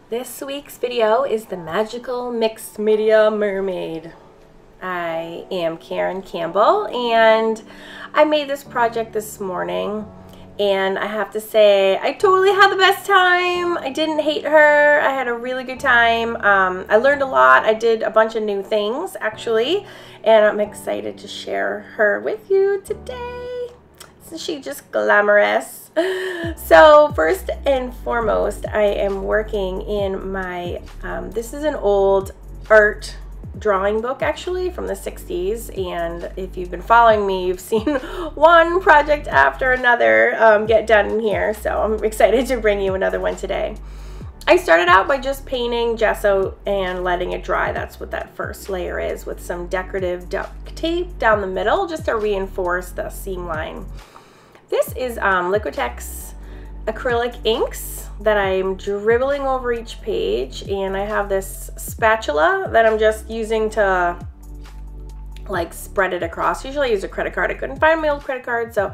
This week's video is the magical mixed media mermaid. I am Karen Campbell and I made this project this morning, and I have to say I totally had the best time. I didn't hate her. I had a really good time. I learned a lot. I did a bunch of new things actually, and I'm excited to share her with you today. Isn't she just glamorous? So first and foremost, I am working in my, this is an old art drawing book actually from the 60s, and if you've been following me, you've seen one project after another get done in here, so I'm excited to bring you another one today. I started out by just painting gesso and letting it dry. That's what that first layer is, with some decorative duct tape down the middle just to reinforce the seam line. This is Liquitex acrylic inks that I'm dribbling over each page, and I have this spatula that I'm just using to like spread it across. Usually I use a credit card. I couldn't find my old credit card, so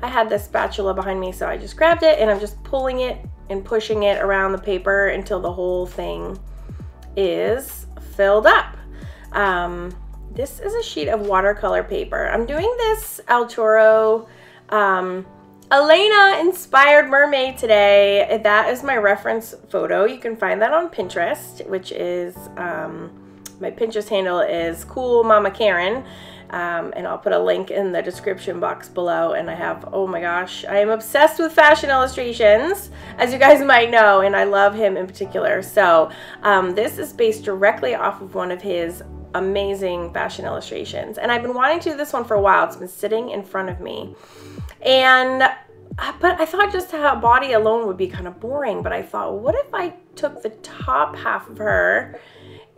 I had this spatula behind me, so I just grabbed it and I'm just pulling it and pushing it around the paper until the whole thing is filled up. This is a sheet of watercolor paper. I'm doing this Author.to Elena inspired mermaid today. That is my reference photo. You can find that on Pinterest, which is my Pinterest handle is Cool Mama Karen, and I'll put a link in the description box below. And I have, oh my gosh, I am obsessed with fashion illustrations, as you guys might know, and I love him in particular. So this is based directly off of one of his amazing fashion illustrations, and I've been wanting to do this one for a while. It's been sitting in front of me, but I thought just her body alone would be kind of boring. But I thought, well, what if I took the top half of her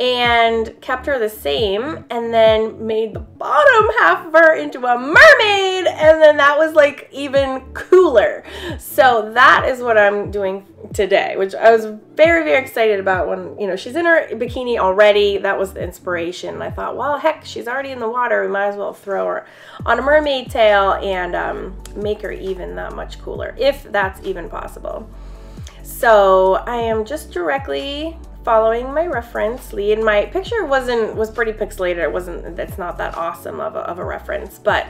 and kept her the same, and then made the bottom half of her into a mermaid, and then that was like even cooler. So that is what I'm doing today, which I was very, very excited about. When, you know, she's in her bikini already, that was the inspiration. I thought, well, heck, she's already in the water, we might as well throw her on a mermaid tail and make her even that much cooler, if that's even possible. So I am just directly following my reference lead. My picture was pretty pixelated. It's not that awesome of a reference, but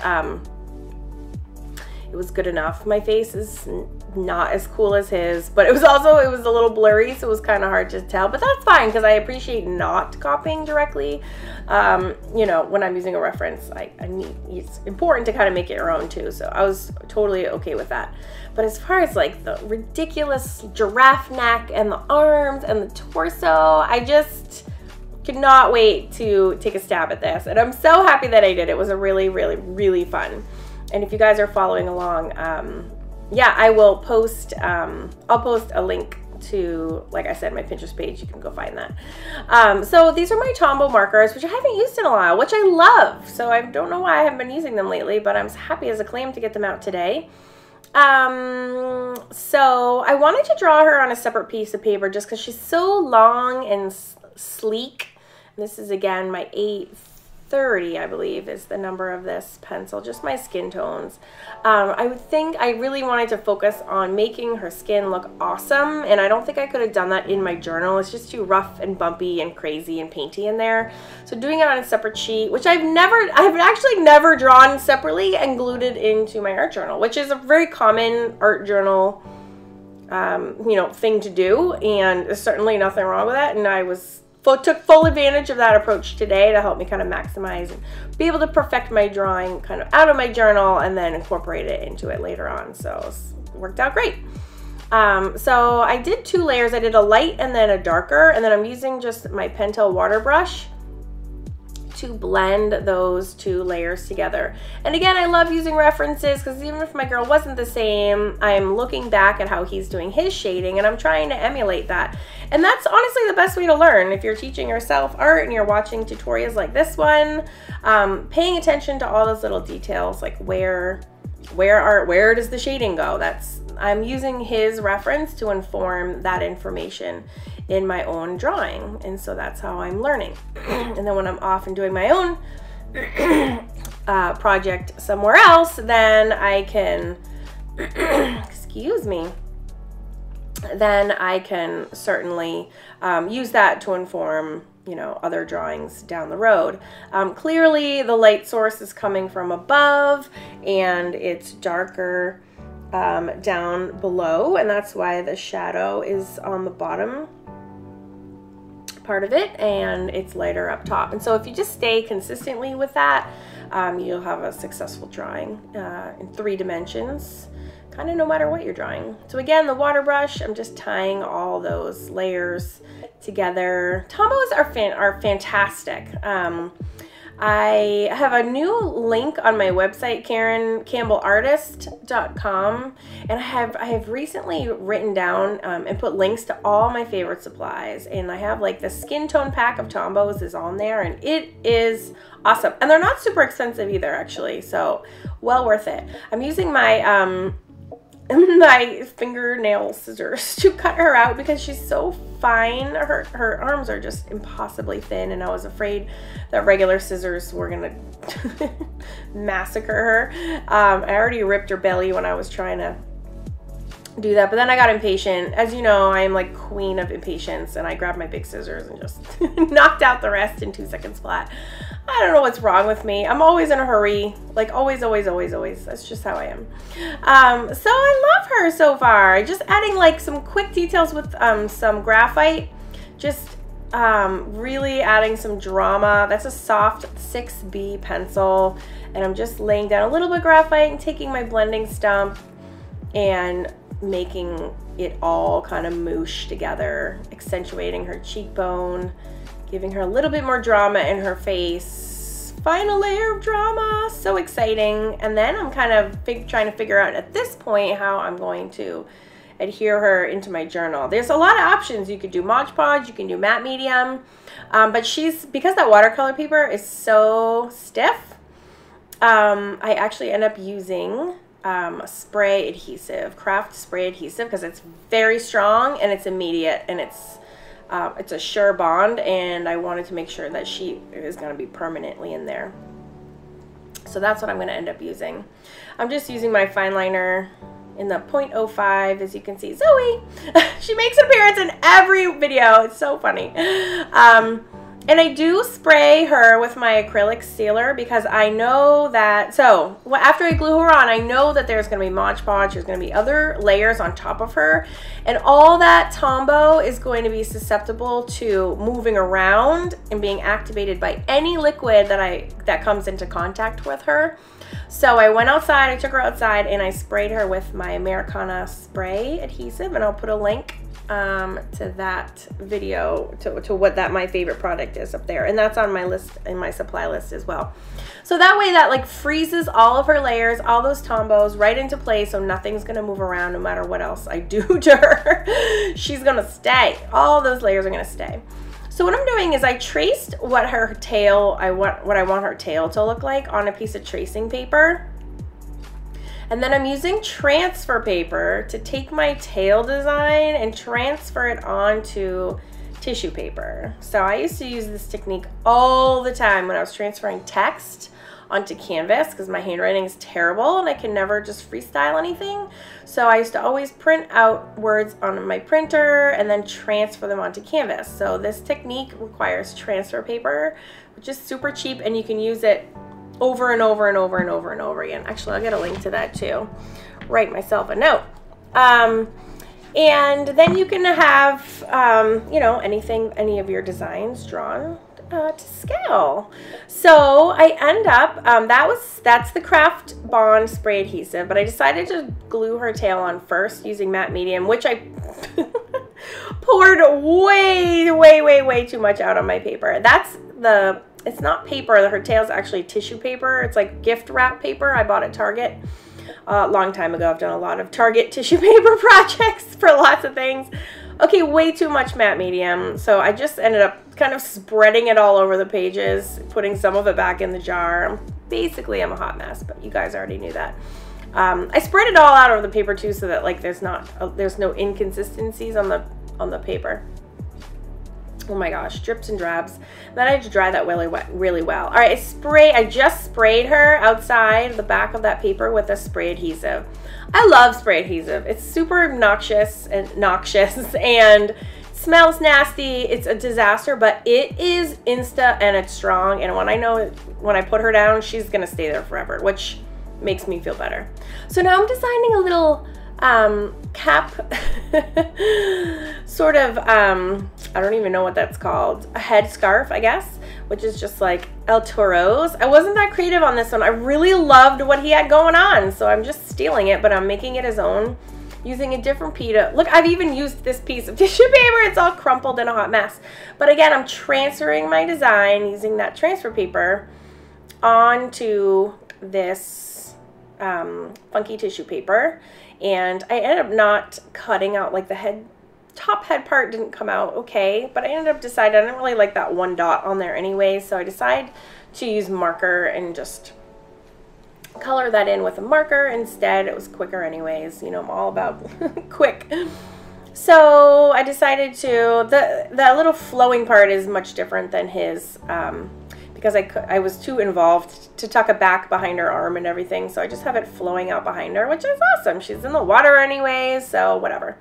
it was good enough. My face is not as cool as his, but it was a little blurry, so it was kind of hard to tell, but that's fine because I appreciate not copying directly. You know, when I'm using a reference, it's important to kind of make it your own too, so I was totally okay with that. But as far as like the ridiculous giraffe neck and the arms and the torso, I just could not wait to take a stab at this, and I'm so happy that I did. It was a really, really, really fun. And if you guys are following along, yeah, I will post, I'll post a link to, like I said, my Pinterest page. You can go find that. So these are my Tombow markers, which I haven't used in a while, which I love. So I don't know why I haven't been using them lately, but I'm happy as a clam to get them out today. So I wanted to draw her on a separate piece of paper just because she's so long and sleek. This is, again, my 830, I believe, is the number of this pencil, just my skin tones. I would think I really wanted to focus on making her skin look awesome, and I don't think I could have done that in my journal. It's just too rough and bumpy and crazy and painty in there. So doing it on a separate sheet, which I've actually never drawn separately and glued it into my art journal, which is a very common art journal you know, thing to do, and there's certainly nothing wrong with that. And I took full advantage of that approach today to help me kind of maximize and be able to perfect my drawing kind of out of my journal and then incorporate it into it later on. So it worked out great. So I did 2 layers. I did a light and then a darker, and then I'm using just my Pentel water brush to blend those 2 layers together. And again, I love using references because even if my girl wasn't the same, I'm looking back at how he's doing his shading and I'm trying to emulate that. And that's honestly the best way to learn. If you're teaching yourself art and you're watching tutorials like this one, paying attention to all those little details, like where does the shading go? I'm using his reference to inform that information in my own drawing, and so that's how I'm learning. And then when I'm off and doing my own project somewhere else, then I can excuse me, then I can certainly use that to inform, you know, other drawings down the road. Clearly the light source is coming from above and it's darker down below, and that's why the shadow is on the bottom part of it and it's lighter up top. And so if you just stay consistently with that, you'll have a successful drawing in 3 dimensions, kind of no matter what you're drawing. So again, the water brush, I'm just tying all those layers together. Tombows are fantastic. I have a new link on my website, karencampbell.com, and I have recently written down and put links to all my favorite supplies, and I have like the skin tone pack of Tombows is on there, and it is awesome. And they're not super expensive either, actually, so well worth it. I'm using my my fingernail scissors to cut her out because she's so fine. Her arms are just impossibly thin, and I was afraid that regular scissors were gonna massacre her. I already ripped her belly when I was trying to do that, but then I got impatient. As you know, I am like queen of impatience, and I grabbed my big scissors and just knocked out the rest in 2 seconds flat. I don't know what's wrong with me. I'm always in a hurry, like always, always, always, always. That's just how I am. So I love her so far. Just adding like some quick details with some graphite, just really adding some drama. That's a soft 6B pencil, and I'm just laying down a little bit of graphite and taking my blending stump and making it all kind of moosh together, accentuating her cheekbone, giving her a little bit more drama in her face. Final layer of drama, so exciting. And then I'm kind of trying to figure out at this point how I'm going to adhere her into my journal. There's a lot of options. You could do Mod Podge, you can do matte medium, but because that watercolor paper is so stiff, I actually end up using spray adhesive, craft spray adhesive, because it's very strong and it's immediate and it's a sure bond, and I wanted to make sure that she is going to be permanently in there. So that's what I'm going to end up using. I'm just using my fine liner in the 0.05, as you can see. Zoe! She makes an appearance in every video. It's so funny. And I do spray her with my acrylic sealer because I know that, so after I glue her on, I know that there's going to be Mod Podge, there's going to be other layers on top of her, and all that Tombow is going to be susceptible to moving around and being activated by any liquid that comes into contact with her. So I went outside, I took her outside, and I sprayed her with my Americana spray adhesive, and I'll put a link to that video, to what my favorite product is up there, and that's on my list, in my supply list as well. So that way that like freezes all of her layers, all those Tombows right into place, so nothing's gonna move around no matter what else I do to her. She's gonna stay. All those layers are gonna stay. So what I'm doing is I traced what her tail, what I want her tail to look like on a piece of tracing paper. And then I'm using transfer paper to take my tail design and transfer it onto tissue paper. So I used to use this technique all the time when I was transferring text onto canvas, because my handwriting is terrible and I can never just freestyle anything. So I used to always print out words on my printer and then transfer them onto canvas. So this technique requires transfer paper, which is super cheap, and you can use it over and over and over and over and over again. Actually, I'll get a link to that too. Write myself a note. And then you can have, you know, any of your designs drawn to scale. So I end up, that's the Craft Bond spray adhesive, but I decided to glue her tail on first using matte medium, which I poured way too much out on my paper. It's not paper, her tail's actually tissue paper. It's like gift wrap paper I bought at Target a long time ago. I've done a lot of Target tissue paper projects for lots of things. Okay, way too much matte medium. So I just ended up kind of spreading it all over the pages, putting some of it back in the jar. Basically, I'm a hot mess, but you guys already knew that. I spread it all out over the paper too, so that like there's no inconsistencies on the paper. Oh my gosh, drips and drabs. Then I had to dry that really well. All right, I just sprayed her outside the back of that paper with a spray adhesive. I love spray adhesive. It's super noxious and smells nasty. It's a disaster, but it is Insta and it's strong. And when I put her down, she's gonna stay there forever, which makes me feel better. So now I'm designing a little cap, sort of, I don't even know what that's called, a head scarf, I guess, which is just like El Toro's. I wasn't that creative on this one. I really loved what he had going on, so I'm just stealing it, but I'm making it his own using a different pita. Look, I've even used this piece of tissue paper. It's all crumpled in a hot mess. But again, I'm transferring my design using that transfer paper onto this funky tissue paper. And I ended up not cutting out, like the top head part didn't come out okay, but I ended up deciding I didn't really like that one dot on there anyway, so I decided to use marker and just color that in with a marker instead. It was quicker anyways, you know, I'm all about quick. So I decided to, the little flowing part is much different than his, because I was too involved to tuck it back behind her arm and everything, so I just have it flowing out behind her, which is awesome. She's in the water anyways, so whatever.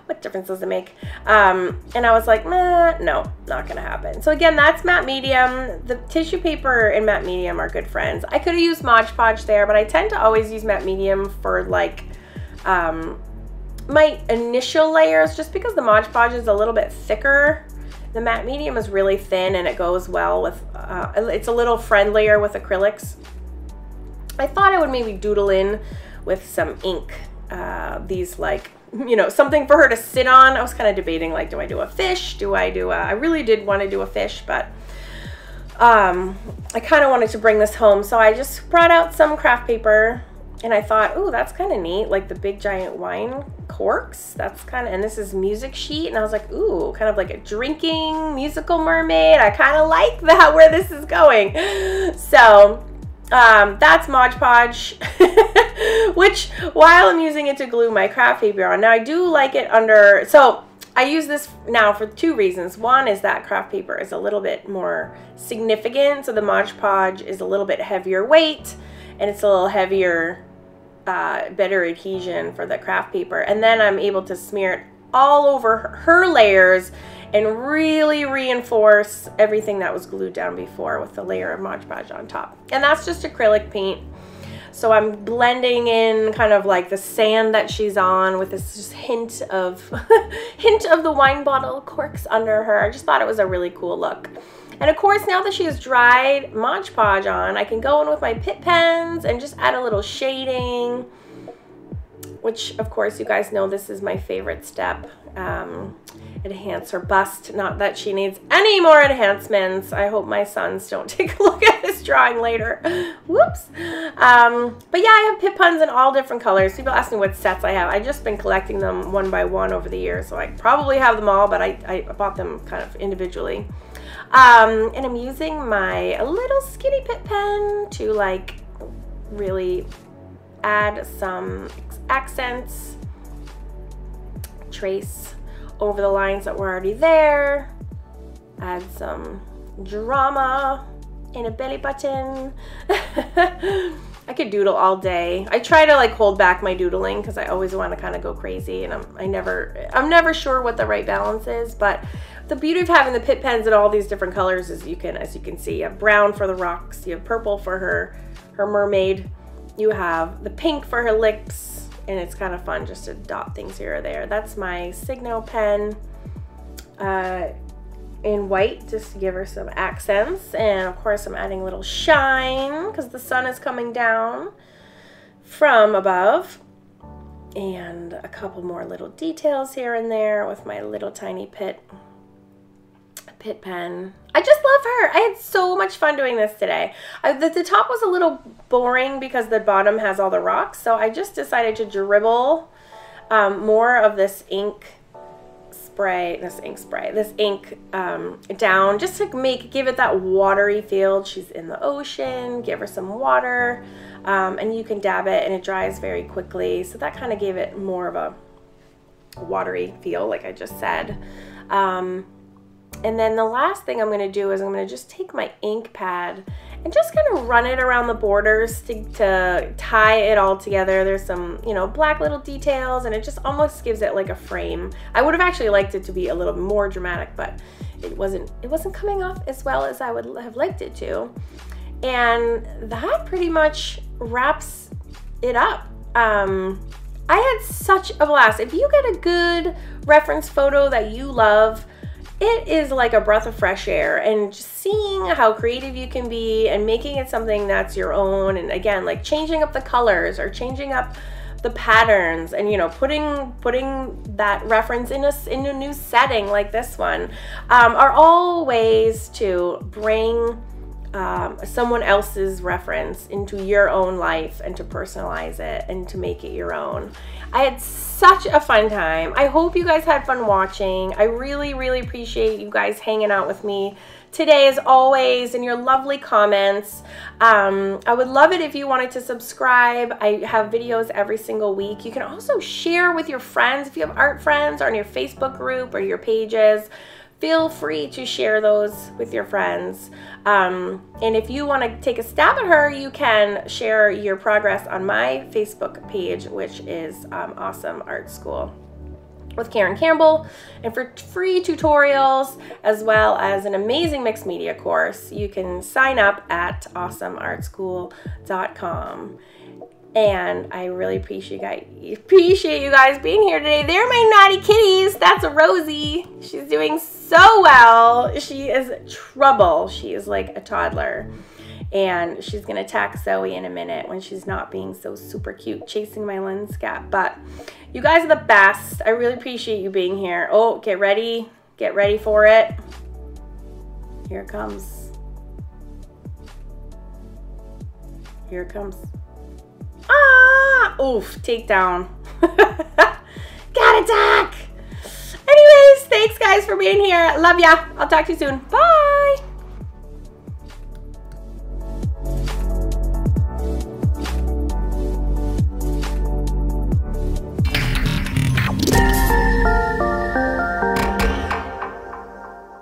What difference does it make? And I was like, nah, no, not gonna happen. So again, that's matte medium. The tissue paper and matte medium are good friends. I could have used Mod Podge there, but I tend to always use matte medium for like my initial layers, just because the Mod Podge is a little bit thicker. The matte medium is really thin and it goes well with, it's a little friendlier with acrylics. I thought I would maybe doodle in with some ink, these like, you know, something for her to sit on. I was kind of debating, like, do I do a fish? I really did want to do a fish, but I kind of wanted to bring this home. So I just brought out some craft paper and I thought, oh, that's kind of neat. Like the big giant wine corks. That's kind of, and this is music sheet. And I was like, ooh, kind of like a drinking musical mermaid. I kind of like that, where this is going. So that's Mod Podge, which while I'm using it to glue my craft paper on. Now I do like it under, so I use this now for two reasons. One is that craft paper is a little bit more significant, so the Mod Podge is a little bit heavier weight and it's a little heavier, better adhesion for the craft paper. And then I'm able to smear it all over her layers and really reinforce everything that was glued down before with the layer of Mod Podge on top. And that's just acrylic paint. So I'm blending in kind of like the sand that she's on with this just hint of the wine bottle corks under her. I just thought it was a really cool look. And of course, now that she has dried Mod Podge on, I can go in with my Pitt pens and just add a little shading, which of course you guys know this is my favorite step. Enhance her bust. Not that she needs any more enhancements. I hope my sons don't take a look at this drawing later. Whoops. But yeah, I have Pitt pens in all different colors. People ask me what sets I have. I've just been collecting them one by one over the years, so I probably have them all, but I bought them kind of individually. And I'm using my little skinny Pitt pen to like really add some accents, trace over the lines that were already there, add some drama in a belly button. I could doodle all day. I try to like hold back my doodling because I always want to kind of go crazy, and I'm never sure what the right balance is. But the beauty of having the Pitt pens in all these different colors is as you can see, you have brown for the rocks, you have purple for her mermaid, you have the pink for her lips, and it's kind of fun just to dot things here or there. That's my Signo pen in white, just to give her some accents. And of course I'm adding a little shine because the sun is coming down from above. And a couple more little details here and there with my little tiny Pitt pen. I just love her. I had so much fun doing this today. The top was a little boring because the bottom has all the rocks, so I just decided to dribble more of this ink down, just to give it that watery feel. She's in the ocean, give her some water, and you can dab it and it dries very quickly, so that kind of gave it more of a watery feel, like I just said. And then the last thing I'm going to do is I'm going to just take my ink pad and just kind of run it around the borders to tie it all together. There's some, you know, black little details, and it just almost gives it like a frame. I would have actually liked it to be a little more dramatic, but it wasn't coming off as well as I would have liked it to. And that pretty much wraps it up. I had such a blast. If you get a good reference photo that you love, it is like a breath of fresh air, and just seeing how creative you can be and making it something that's your own. And again, like changing up the colors or changing up the patterns, and you know, putting that reference in a new setting like this one, are all ways to bring someone else's reference into your own life and to personalize it and to make it your own. I had such a fun time. I hope you guys had fun watching. I really, really appreciate you guys hanging out with me today as always, and your lovely comments. I would love it if you wanted to subscribe. I have videos every single week. You can also share with your friends if you have art friends, or on your Facebook group or your pages. Feel free to share those with your friends. And if you want to take a stab at her, you can share your progress on my Facebook page, which is Awesome Art School with Karen Campbell. And for free tutorials, as well as an amazing mixed media course, you can sign up at awesomeartschool.com. And I really appreciate you guys being here today. They're my naughty kitties. That's a Rosie. She's doing so well. She is trouble. She is like a toddler. And she's going to attack Zoe in a minute when she's not being so super cute, chasing my lens cap. But you guys are the best. I really appreciate you being here. Oh, get ready. Get ready for it. Here it comes. Here it comes. Ah! Oof, takedown. Cat attack! Anyways, thanks guys for being here. Love ya. I'll talk to you soon. Bye!